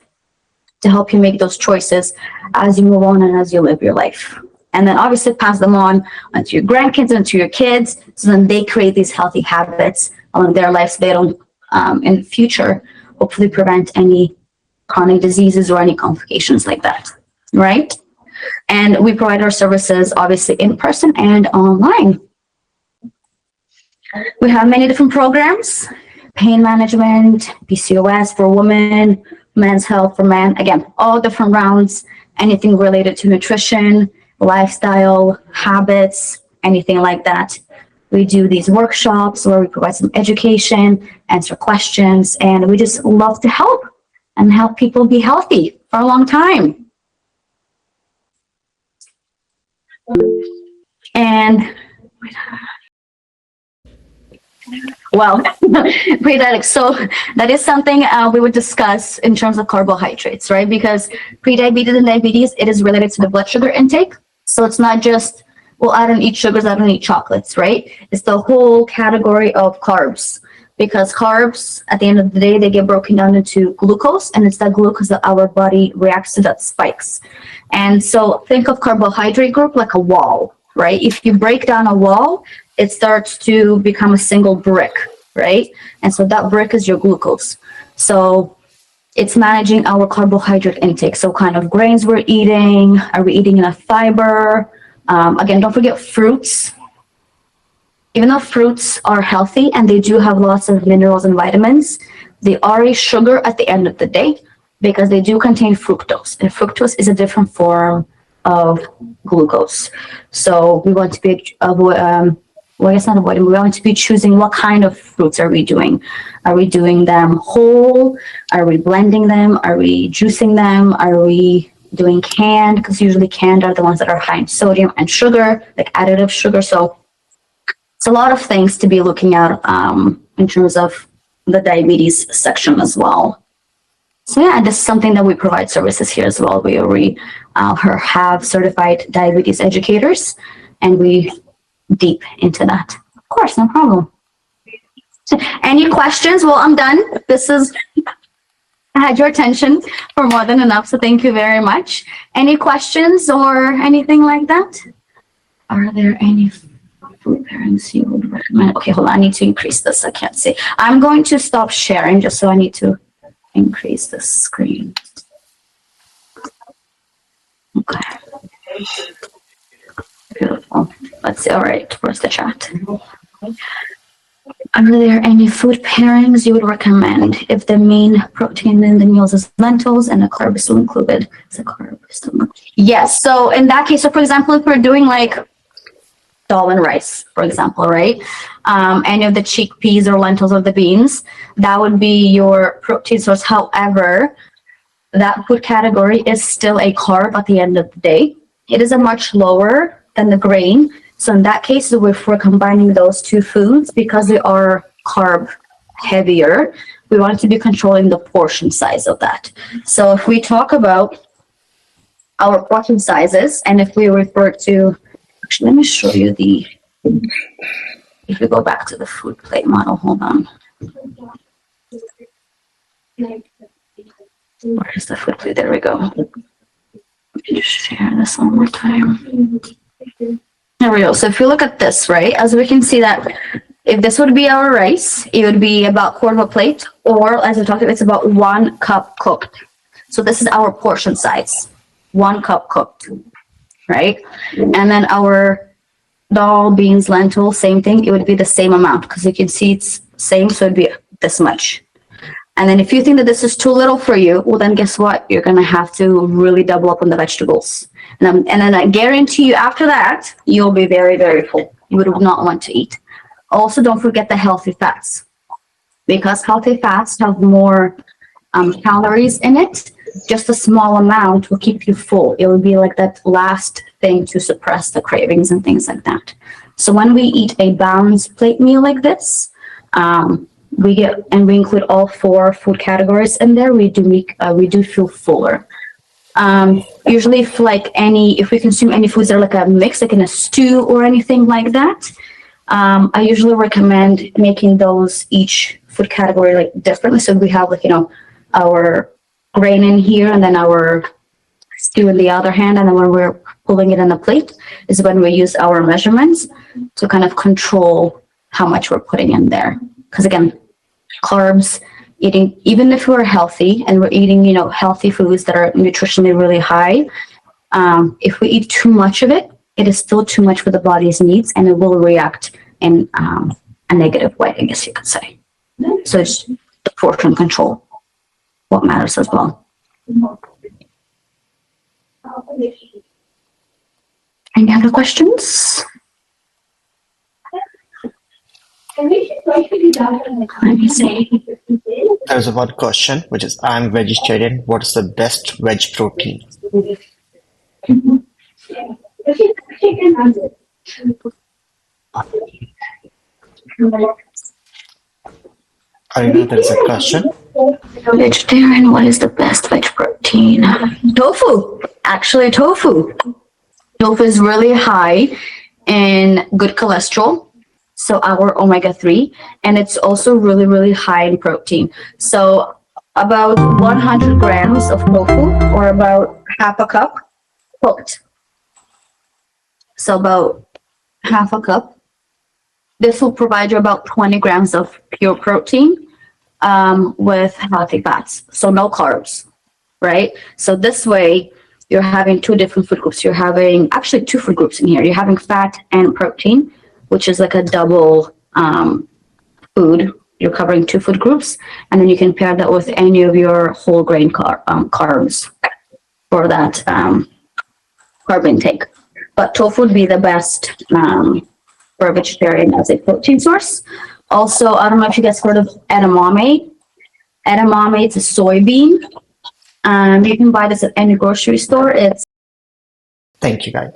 [SPEAKER 2] to help you make those choices as you move on and as you live your life. And then obviously pass them on to your grandkids and to your kids, so then they create these healthy habits along their lives. So they don't, in the future, hopefully prevent any chronic diseases or any complications like that, right? And we provide our services obviously in person and online. We have many different programs: pain management, PCOS for women, men's health for men. Again, all different rounds, anything related to nutrition, lifestyle, habits, anything like that. We do these workshops where we provide some education, answer questions, and we just love to help and help people be healthy for a long time. And pre-diabetic. So that is something we would discuss in terms of carbohydrates, right? Because pre-diabetes and diabetes, it is related to the blood sugar intake. So it's not just, well, I don't eat sugars, I don't eat chocolates, right? It's the whole category of carbs. Because carbs, at the end of the day, they get broken down into glucose, and it's that glucose that our body reacts to that spikes. And so think of carbohydrate group like a wall, right? If you break down a wall, it starts to become a single brick, right? And so that brick is your glucose. So it's managing our carbohydrate intake. So kind of grains we're eating, are we eating enough fiber? Again, don't forget fruits. Even though fruits are healthy and they do have lots of minerals and vitamins, they are a sugar at the end of the day because they do contain fructose. And fructose is a different form of glucose. So we want to be well, I guess not avoiding, we want to be choosing what kind of fruits are we doing. Are we doing them whole? Are we blending them? Are we juicing them? Are we doing canned? Because usually canned are the ones that are high in sodium and sugar, like additive sugar. So it's a lot of things to be looking at in terms of the diabetes section as well. So yeah, this is something that we provide services here as well. We have certified diabetes educators, and we deep into that. Of course, no problem. Any questions? Well, I'm done. I had your attention for more than enough, so thank you very much. Any questions or anything like that? Are there any food pairings you would recommend? Okay, hold on. I need to increase this. I can't see. I'm going to stop sharing just so I need to increase the screen. Okay. Beautiful. Let's see. All right. Where's the chat? Are there any food pairings you would recommend if the main protein in the meals is lentils and a carb is still included? Is a carb still included? Yes. So in that case, so for example, if we're doing like dal and rice, for example, right? Any of the chickpeas or lentils or the beans, that would be your protein source. However, that food category is still a carb at the end of the day. It is a much lower than the grain. So in that case, if we're combining those two foods, because they are carb heavier, we want to be controlling the portion size of that. So if we talk about our portion sizes, and if we refer to, actually, let me show you if we go back to the food plate model, hold on. Where is the food plate? There we go. Let me just share this one more time. There we go. So if you look at this, right, as we can see that if this would be our rice, it would be about quarter of a plate, or as we talked about, it's about 1 cup cooked. So this is our portion size, 1 cup cooked, right? And then our dal, beans, lentil, same thing. It would be the same amount because you can see it's same, so it'd be this much. And then if you think that this is too little for you, well, then guess what? You're going to have to really double up on the vegetables. And then I guarantee you after that, you'll be very, very full. You would not want to eat. Also, don't forget the healthy fats, because healthy fats have more calories in it. Just a small amount will keep you full. It will be like that last thing to suppress the cravings and things like that. So when we eat a balanced plate meal like this, we include all 4 food categories in there. We do feel fuller. Usually if we consume any foods that are like a mix, like in a stew or anything like that, I usually recommend making those each food category like differently. So we have our grain in here and then our stew in the other hand. And then when we're pulling it on a plate is when we use our measurements to kind of control how much we're putting in there. Because again, carbs, eating, even if we're healthy and we're eating, healthy foods that are nutritionally really high, if we eat too much of it, it is still too much for the body's needs, and it will react in a negative way, I guess you could say. So it's the portion control what matters as well. Any other questions? Let me see.
[SPEAKER 1] There's one question, which is, I'm vegetarian. What is the best veg protein? Arina, there is a question.
[SPEAKER 2] Vegetarian, what is the best veg protein? Tofu. Actually, tofu. Tofu is really high in good cholesterol, so our omega-3, and it's also really, really high in protein. So about 100 grams of tofu, or about half a cup cooked. So about half a cup. This will provide you about 20 grams of pure protein with healthy fats, so no carbs, right? So this way, you're having 2 different food groups. You're having actually 2 food groups in here. You're having fat and protein, which is like a double food. You're covering 2 food groups, and then you can pair that with any of your whole grain carbs for that carb intake. But tofu would be the best for a vegetarian as a protein source. Also, I don't know if you guys heard of edamame. Edamame, it's a soybean. You can buy this at any grocery store. It's
[SPEAKER 1] Thank you, guys.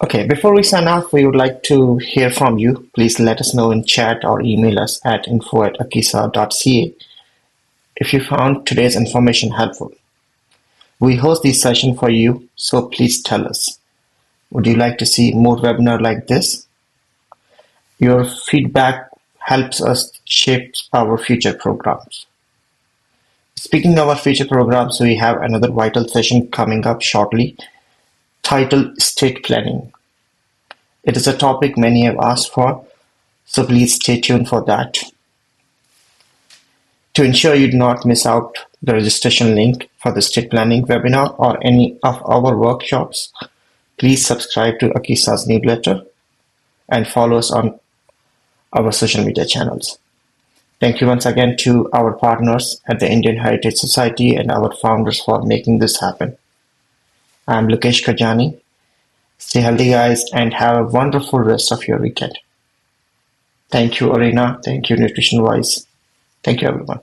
[SPEAKER 1] Okay, before we sign off, we would like to hear from you. Please let us know in chat or email us at info@acisa.ca if you found today's information helpful. We host these sessions for you, so please tell us. Would you like to see more webinars like this? Your feedback helps us shape our future programs. Speaking of our future programs, we have another vital session coming up shortly, titled Estate Planning. It is a topic many have asked for, so please stay tuned for that. To ensure you do not miss out the registration link for the estate planning webinar or any of our workshops, please subscribe to ACISA's newsletter and follow us on our social media channels. Thank you once again to our partners at the Indian Heritage Society and our founders for making this happen. I'm Lukesh Kajani. Stay healthy, guys, and have a wonderful rest of your weekend. Thank you, Arina. Thank you, Nutritionwize. Thank you, everyone.